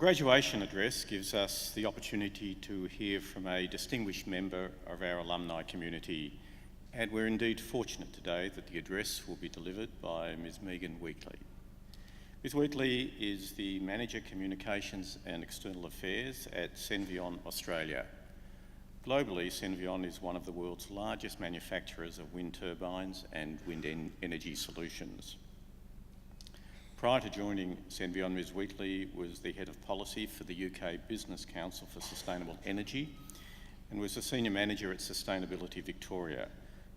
graduation address gives us the opportunity to hear from a distinguished member of our alumni community, and we're indeed fortunate today that the address will be delivered by Ms. Wheatley. Ms. Wheatley is the Manager Communications and External Affairs at Senvion Australia. Globally, Senvion is one of the world's largest manufacturers of wind turbines and wind energy solutions. Prior to joining Senvion, Ms. Wheatley was the Head of Policy for the UK Business Council for Sustainable Energy and was the Senior Manager at Sustainability Victoria,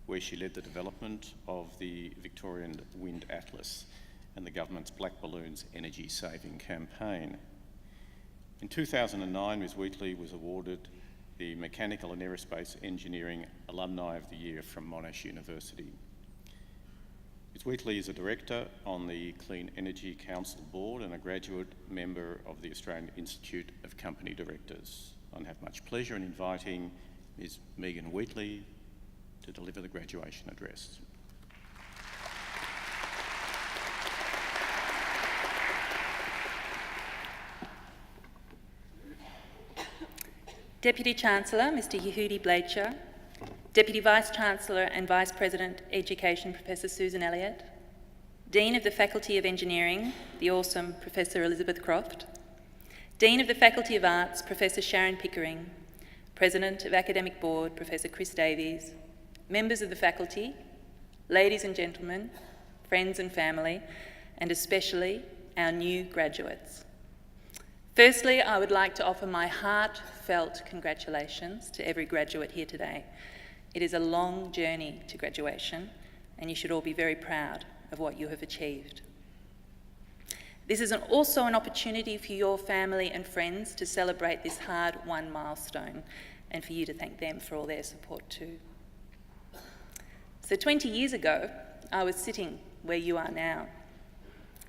where she led the development of the Victorian Wind Atlas and the government's Black Balloons energy saving campaign. In 2009, Ms. Wheatley was awarded the Mechanical and Aerospace Engineering Alumni of the Year from Monash University. Ms. Wheatley is a Director on the Clean Energy Council Board and a graduate member of the Australian Institute of Company Directors. I have much pleasure in inviting Ms. Wheatley to deliver the graduation address. Deputy Chancellor, Mr. Yehudi Bleacher, Deputy Vice-Chancellor and Vice-President Education, Professor Susan Elliott, Dean of the Faculty of Engineering, the awesome Professor Elizabeth Croft, Dean of the Faculty of Arts, Professor Sharon Pickering, President of Academic Board, Professor Chris Davies, members of the faculty, ladies and gentlemen, friends and family, and especially our new graduates. Firstly, I would like to offer my heartfelt congratulations to every graduate here today. It is a long journey to graduation, and you should all be very proud of what you have achieved. This is also an opportunity for your family and friends to celebrate this hard-won milestone, and for you to thank them for all their support too. So 20 years ago, I was sitting where you are now.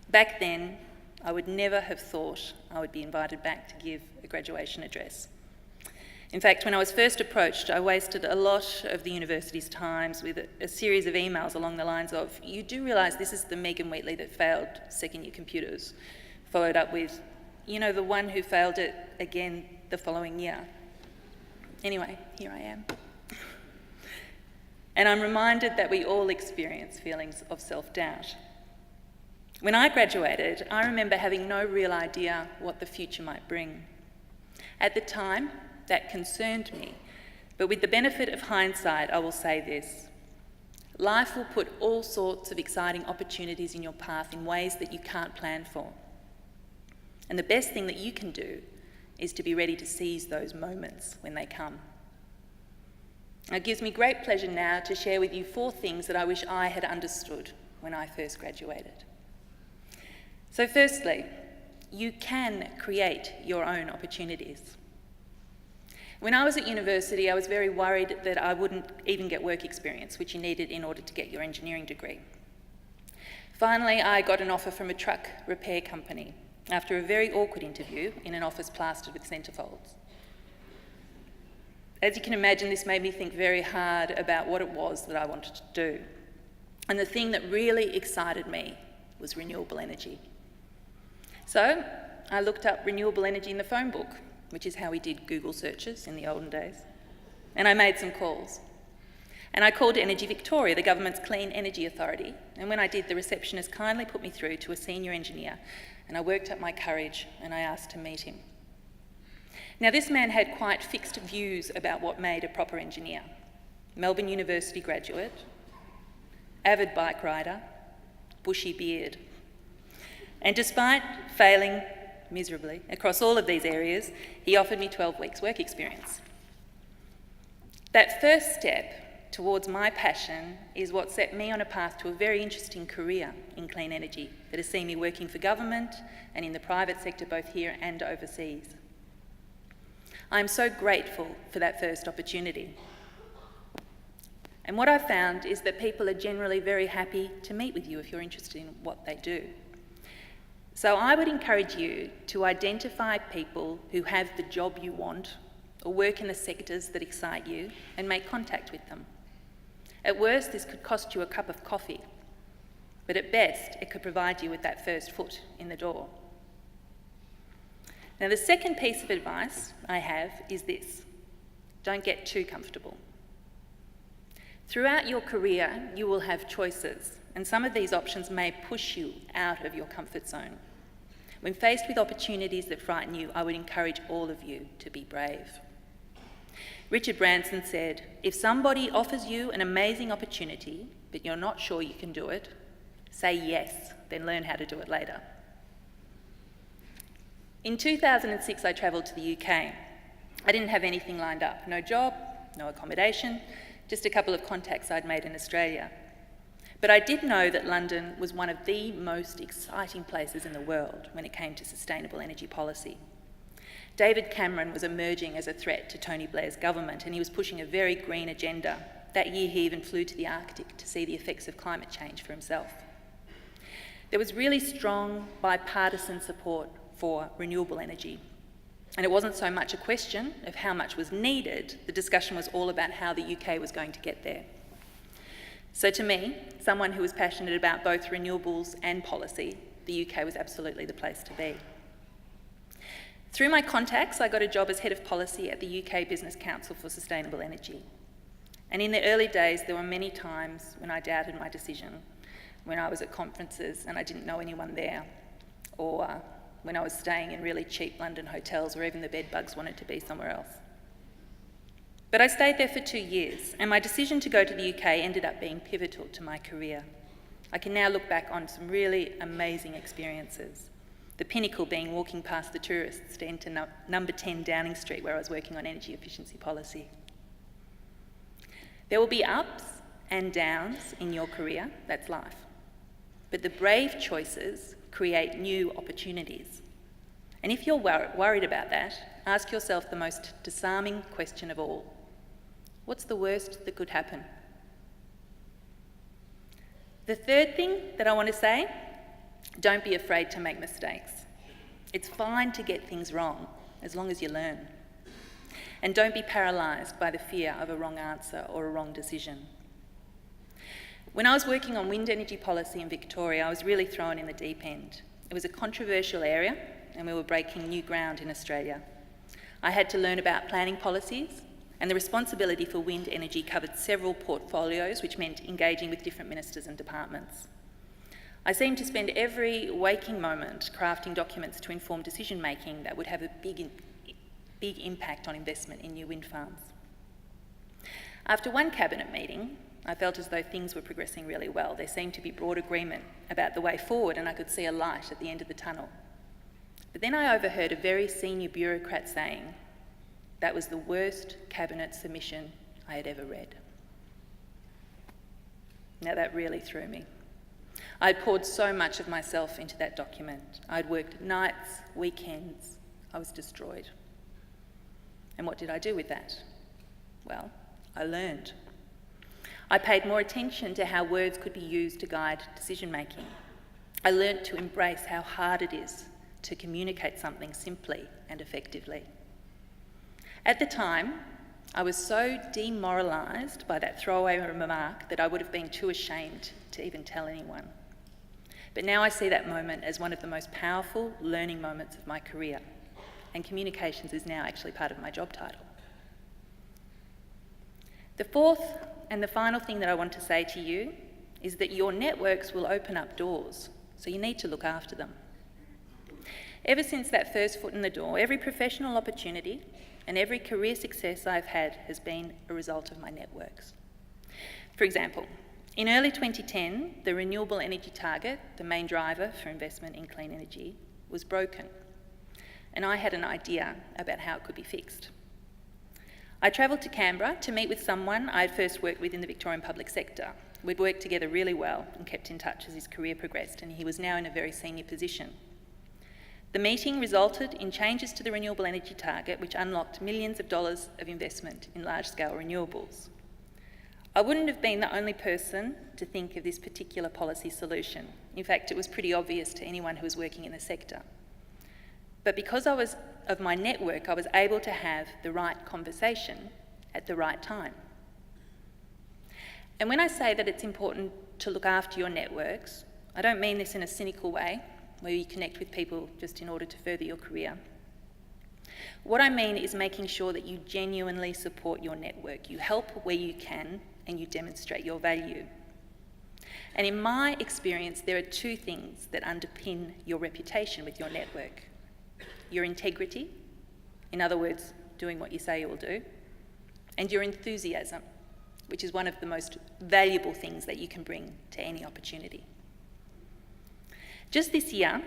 Back then, I would never have thought I would be invited back to give a graduation address. In fact, when I was first approached, I wasted a lot of the university's time with a series of emails along the lines of, "You do realise this is the Megan Wheatley that failed second-year computers," followed up with, "You know, the one who failed it again the following year." Anyway, here I am. And I'm reminded that we all experience feelings of self-doubt. When I graduated, I remember having no real idea what the future might bring. At the time, that concerned me, but with the benefit of hindsight, I will say this: life will put all sorts of exciting opportunities in your path in ways that you can't plan for. And the best thing that you can do is to be ready to seize those moments when they come. It gives me great pleasure now to share with you 4 things that I wish I had understood when I first graduated. So firstly, you can create your own opportunities. When I was at university, I was very worried that I wouldn't even get work experience, which you needed in order to get your engineering degree. Finally, I got an offer from a truck repair company after a very awkward interview in an office plastered with centrefolds. As you can imagine, this made me think very hard about what it was that I wanted to do. And the thing that really excited me was renewable energy. So I looked up renewable energy in the phone book, which is how we did Google searches in the olden days. And I made some calls. And I called Energy Victoria, the government's clean energy authority. And when I did, the receptionist kindly put me through to a senior engineer. And I worked up my courage and I asked to meet him. Now, this man had quite fixed views about what made a proper engineer. Melbourne University graduate, avid bike rider, bushy beard. And despite failing miserably across all of these areas, he offered me 12 weeks work experience. That first step towards my passion is what set me on a path to a very interesting career in clean energy that has seen me working for government and in the private sector both here and overseas. I am so grateful for that first opportunity. And what I've found is that people are generally very happy to meet with you if you're interested in what they do. So I would encourage you to identify people who have the job you want or work in the sectors that excite you and make contact with them. At worst, this could cost you a cup of coffee, but at best, it could provide you with that first foot in the door. Now, the second piece of advice I have is this: don't get too comfortable. Throughout your career, you will have choices, and some of these options may push you out of your comfort zone. When faced with opportunities that frighten you, I would encourage all of you to be brave. Richard Branson said, "If somebody offers you an amazing opportunity, but you're not sure you can do it, say yes, then learn how to do it later." In 2006, I travelled to the UK. I didn't have anything lined up: no job, no accommodation, just a couple of contacts I'd made in Australia. But I did know that London was one of the most exciting places in the world when it came to sustainable energy policy. David Cameron was emerging as a threat to Tony Blair's government, and he was pushing a very green agenda. That year, he even flew to the Arctic to see the effects of climate change for himself. There was really strong bipartisan support for renewable energy. And it wasn't so much a question of how much was needed, the discussion was all about how the UK was going to get there. So to me, someone who was passionate about both renewables and policy, the UK was absolutely the place to be. Through my contacts, I got a job as Head of Policy at the UK Business Council for Sustainable Energy. And in the early days, there were many times when I doubted my decision, when I was at conferences and I didn't know anyone there, or when I was staying in really cheap London hotels where even the bed bugs wanted to be somewhere else. But I stayed there for 2 years, and my decision to go to the UK ended up being pivotal to my career. I can now look back on some really amazing experiences. The pinnacle being walking past the tourists to enter number 10 Downing Street, where I was working on energy efficiency policy. There will be ups and downs in your career, that's life. But the brave choices create new opportunities. And if you're worried about that, ask yourself the most disarming question of all: what's the worst that could happen? The third thing that I want to say: don't be afraid to make mistakes. It's fine to get things wrong, as long as you learn. And don't be paralysed by the fear of a wrong answer or a wrong decision. When I was working on wind energy policy in Victoria, I was really thrown in the deep end. It was a controversial area, and we were breaking new ground in Australia. I had to learn about planning policies, and the responsibility for wind energy covered several portfolios, which meant engaging with different ministers and departments. I seemed to spend every waking moment crafting documents to inform decision-making that would have a big impact on investment in new wind farms. After one cabinet meeting, I felt as though things were progressing really well. There seemed to be broad agreement about the way forward, and I could see a light at the end of the tunnel. But then I overheard a very senior bureaucrat saying that was the worst cabinet submission I had ever read. Now that really threw me. I'd poured so much of myself into that document. I'd worked nights, weekends. I was destroyed. And what did I do with that? Well, I learned. I paid more attention to how words could be used to guide decision-making. I learnt to embrace how hard it is to communicate something simply and effectively. At the time, I was so demoralised by that throwaway remark that I would have been too ashamed to even tell anyone. But now I see that moment as one of the most powerful learning moments of my career, and communications is now actually part of my job title. The fourth and the final thing that I want to say to you is that your networks will open up doors, so you need to look after them. Ever since that first foot in the door, every professional opportunity and every career success I've had has been a result of my networks. For example, in early 2010, the renewable energy target, the main driver for investment in clean energy, was broken, and I had an idea about how it could be fixed. I travelled to Canberra to meet with someone I'd first worked with in the Victorian public sector. We'd worked together really well and kept in touch as his career progressed, and he was now in a very senior position. The meeting resulted in changes to the renewable energy target, which unlocked millions of dollars of investment in large-scale renewables. I wouldn't have been the only person to think of this particular policy solution. In fact, it was pretty obvious to anyone who was working in the sector. But because of my network, I was able to have the right conversation at the right time. And when I say that it's important to look after your networks, I don't mean this in a cynical way, where you connect with people just in order to further your career. What I mean is making sure that you genuinely support your network, you help where you can, and you demonstrate your value. And in my experience, there are two things that underpin your reputation with your network. Your integrity, in other words, doing what you say you will do, and your enthusiasm, which is one of the most valuable things that you can bring to any opportunity. Just this year,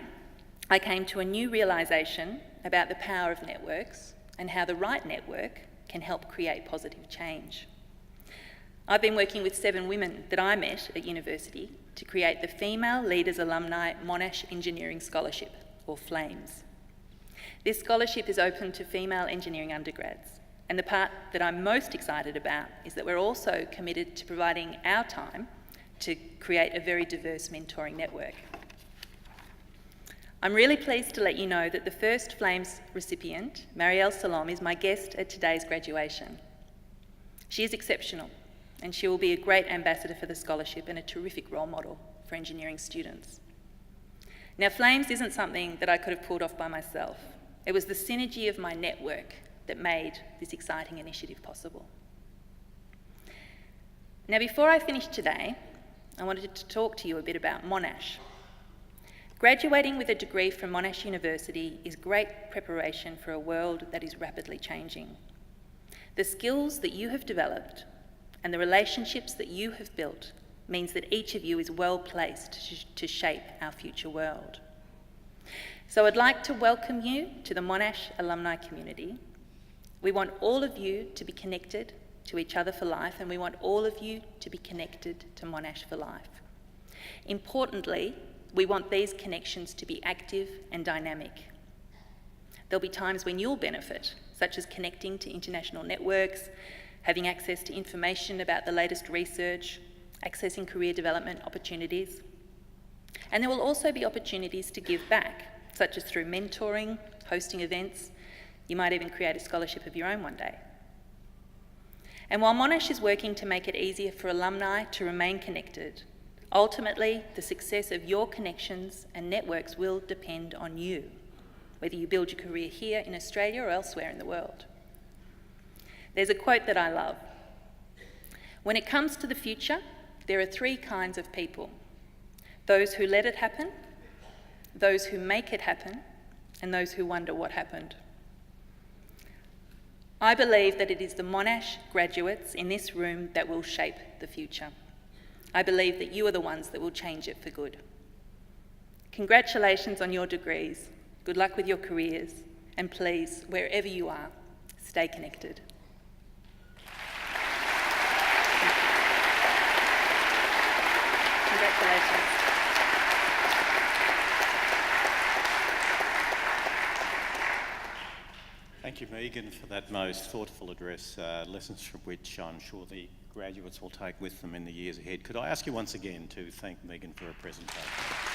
I came to a new realisation about the power of networks and how the right network can help create positive change. I've been working with 7 women that I met at university to create the Female Leaders Alumni Monash Engineering Scholarship, or FLAMES. This scholarship is open to female engineering undergrads, and the part that I'm most excited about is that we're also committed to providing our time to create a very diverse mentoring network. I'm really pleased to let you know that the first FLAMES recipient, Marielle Salom, is my guest at today's graduation. She is exceptional, and she will be a great ambassador for the scholarship and a terrific role model for engineering students. Now, FLAMES isn't something that I could have pulled off by myself. It was the synergy of my network that made this exciting initiative possible. Now, before I finish today, I wanted to talk to you a bit about Monash. Graduating with a degree from Monash University is great preparation for a world that is rapidly changing. The skills that you have developed and the relationships that you have built means that each of you is well placed to shape our future world. So I'd like to welcome you to the Monash alumni community. We want all of you to be connected to each other for life, and we want all of you to be connected to Monash for life. Importantly, we want these connections to be active and dynamic. There'll be times when you'll benefit, such as connecting to international networks, having access to information about the latest research, accessing career development opportunities. And there will also be opportunities to give back, such as through mentoring, hosting events. You might even create a scholarship of your own one day. And while Monash is working to make it easier for alumni to remain connected, ultimately, the success of your connections and networks will depend on you, whether you build your career here in Australia or elsewhere in the world. There's a quote that I love. When it comes to the future, there are 3 kinds of people: those who let it happen, those who make it happen, and those who wonder what happened. I believe that it is the Monash graduates in this room that will shape the future. I believe that you are the ones that will change it for good. Congratulations on your degrees. Good luck with your careers. And please, wherever you are, stay connected. Congratulations. Thank you, Megan, for that most thoughtful address, lessons from which I'm sure the graduates will take with them in the years ahead. Could I ask you once again to thank Megan for her presentation?